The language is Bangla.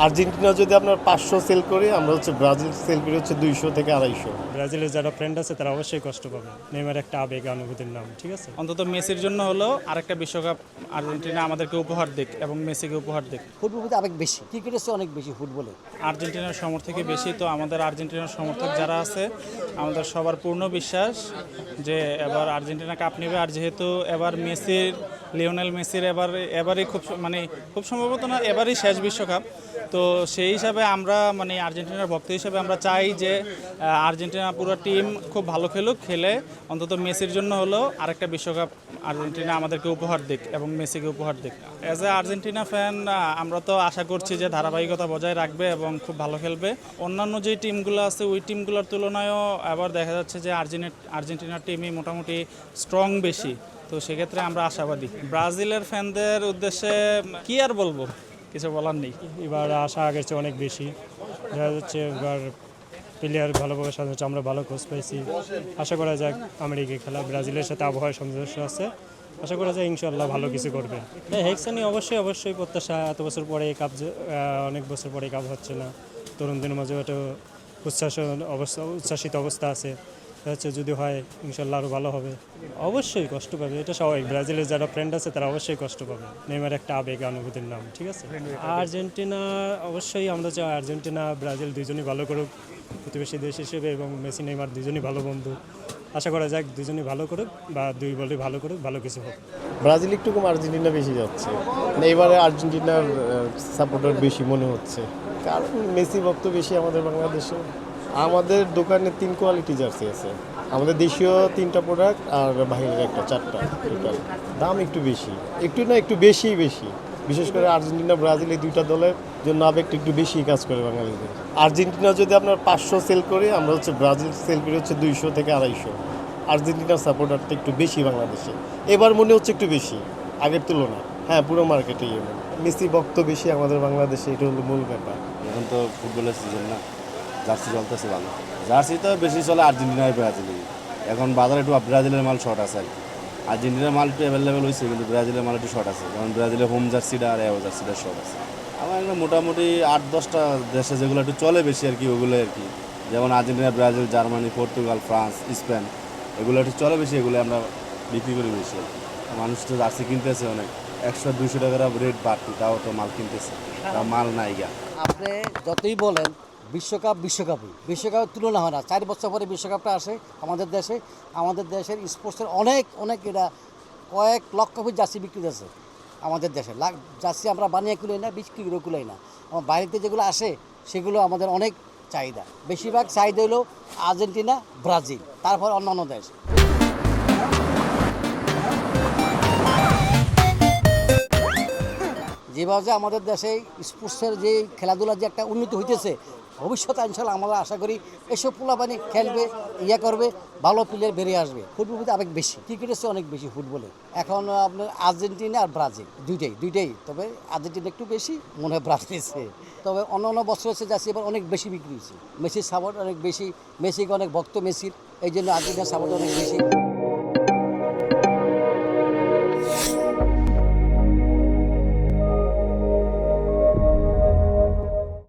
আর্জেন্টিনা যদি আপনার 500 সেল করি, আমরা হচ্ছে ব্রাজিল সেল করি হচ্ছে 200 থেকে 250। ব্রাজিলের যারা ফ্রেন্ড আছে তারা অবশ্যই কষ্ট পাবে। নেইমার একটা আবেগ অনুভূতির নাম, ঠিক আছে। অন্তত মেসির জন্য হলো আরেকটা বিশ্বকাপ আর্জেন্টিনা আমাদেরকে উপহার দিক এবং মেসিকে উপহার দিক। ফুটবল প্রতি আবেগ বেশি, ক্রিকেটের চেয়ে অনেক বেশি ফুটবলে। আর্জেন্টিনার সমর্থকই বেশি, তো আমাদের আর্জেন্টিনার সমর্থক যারা আছে আমাদের সবার পূর্ণ বিশ্বাস যে এবার আর্জেন্টিনা কাপ নেবে। আর যেহেতু এবার লিওনেল মেসির এবারই খুব সম্ভবত না এবারই শেষ বিশ্বকাপ, তো সেই হিসাবে আমরা আর্জেন্টিনার ভক্ত হিসেবে আমরা চাই যে আর্জেন্টিনা পুরো টিম খুব ভালো খেলে অন্তত মেসির জন্য হলো আরেকটা বিশ্বকাপ আর্জেন্টিনা আমাদেরকে উপহার দিক এবং মেসিকে উপহার দিক। অ্যাজ এ আর্জেন্টিনা ফ্যান আমরা তো আশা করছি যে ধারাবাহিকতা বজায় রাখবে এবং খুব ভালো খেলবে। অন্যান্য যে টিমগুলো আছে ওই টিমগুলোর তুলনায়ও আবার দেখা যাচ্ছে যে আর্জেন্টিনার টিমই মোটামুটি স্ট্রং বেশি, তো সেক্ষেত্রে আমরা আশাবাদী। ব্রাজিলের ফ্যানদের উদ্দেশ্যে কি আর বলবো, কিছু বলার নেই। এবার আশা আগের চেয়ে অনেক বেশি। দেখা যাচ্ছে এবার প্লেয়ার ভালোভাবে সাজাচ্ছে, আমরা ভালো কোচ পাইছি। আশা করা যাক আমেরিকায় খেলা, ব্রাজিলের সাথে আবহাওয়ার সামঞ্জস্য আছে, আশা করা যায় ইনশাল্লাহ ভালো কিছু করবে। হেক্সানি অবশ্যই প্রত্যাশা। এত বছর পরে এই কাপ, অনেক বছর পরে কাপ হচ্ছে না, তরুণদের মাঝে একটা উচ্ছ্বাসিত অবস্থা আছে। হচ্ছে যদি হয় ইনশাল্লাহ আরও ভালো হবে। অবশ্যই কষ্ট পাবে, এটা স্বাভাবিক। ব্রাজিলের যারা ফ্রেন্ড আছে তারা অবশ্যই কষ্ট পাবে। নেইমার একটা আবেগ অনুভূতির নাম, ঠিক আছে। আর্জেন্টিনা অবশ্যই আমরা চাই আর্জেন্টিনা ব্রাজিল দুজনই ভালো করুক প্রতিবেশী দেশ হিসেবে, এবং মেসি নেইমার দুজনই ভালো বন্ধু। আশা করা যাক দুজনই ভালো করুক বা দুই বলই ভালো করুক, ভালো কিছু হোক। ব্রাজিল একটু কম, আর্জেন্টিনা বেশি যাচ্ছে। এবারে আর্জেন্টিনার সাপোর্টার বেশি মনে হচ্ছে, কারণ মেসি ভক্ত বেশি আমাদের বাংলাদেশে। আমাদের দোকানে 3 কোয়ালিটি জার্সি আছে, আমাদের দেশীয় 3টা প্রোডাক্ট আর বাইরের একটা 4টা টোটাল। দাম একটু বেশি, একটু বেশি। বিশেষ করে আর্জেন্টিনা ব্রাজিল এই 2টা দলের জন্য আবেগটা একটু বেশি কাজ করে বাঙালিদের। আর্জেন্টিনা যদি আপনার 500 সেল করি, আমরা হচ্ছে ব্রাজিল সেল করি হচ্ছে 200 থেকে 250। আর্জেন্টিনার সাপোর্টারটা একটু বেশি বাংলাদেশে, এবার মনে হচ্ছে একটু বেশি আগের তুলনায়। হ্যাঁ, পুরো মার্কেটেই এমন। মেসি ভক্ত বেশি আমাদের বাংলাদেশে, এটা হলো মূল ব্যাপার। এখন তো ফুটবলের সিজন না, জার্সি চলতেছে ভালো। জার্সি তো বেশি চলে আর্জেন্টিনায় ব্রাজিলে। এখন বাজারে একটু ব্রাজিলের মাল শর্ট আছে আর কি। আর্জেন্টিনার মাল একটু অ্যাভেলেবেল হয়েছে, কিন্তু ব্রাজিলের মাল একটু শর্ট আছে। কারণ ব্রাজিলের হোম জার্সিটা আর অ্যাওয়ে জার্সিটা শর্ট আছে। আমার একটা মোটামুটি 8-10টা দেশে যেগুলো একটু চলে বেশি আর কি, ওগুলো আর কি। যেমন Argentina, Brazil, Germany, Portugal, France, Spain, এগুলো একটু চলে বেশি, এগুলো আমরা বিক্রি করি বেশি আর কি। মানুষ তো জার্সি কিনতেছে অনেক, 100-200 টাকার রেট বাড়তি, তাও তো মাল কিনতেছে, তাও মাল নাই গা। আপনি যতই বলেন বিশ্বকাপের তুলনা হয় না। 4 বছর পরে বিশ্বকাপটা আসে আমাদের দেশের স্পোর্টসের অনেক এটা কয়েক লক্ষ পিস জার্সি বিক্রি আছে আমাদের দেশে। জার্সি আমরা বানিয়ে কুলাই না, বিক্রি করে কুলাই না। আমার বাইরেতে যেগুলো আসে সেগুলো আমাদের অনেক চাহিদা। বেশিরভাগ চাহিদা হলো আর্জেন্টিনা, ব্রাজিল, তারপর অন্যান্য দেশ। যেভাবে আমাদের দেশে স্পোর্টসের যে খেলাধুলার যে একটা উন্নতি হইতেছে, ভবিষ্যতে ইনশাল্লাহ আমরা আশা করি এসব পোলাপানি খেলবে, করবে, ভালো প্লেয়ার বেরিয়ে আসবে। ফুটবল প্রতি আবেগ বেশি, ক্রিকেটের চেয়ে অনেক বেশি ফুটবলে। এখন আপনার আর্জেন্টিনা আর ব্রাজিল দুইটাই, তবে আর্জেন্টিনা একটু বেশি, মনে হয় ব্রাজিল। তবে অন্য বছর হচ্ছে যাচ্ছে এবার অনেক বেশি বিক্রি হয়েছে। মেসির সাপোর্ট অনেক বেশি, মেসিকে অনেক ভক্ত মেসির, এই জন্য আর্জেন্টিনার সাপোর্ট অনেক বেশি।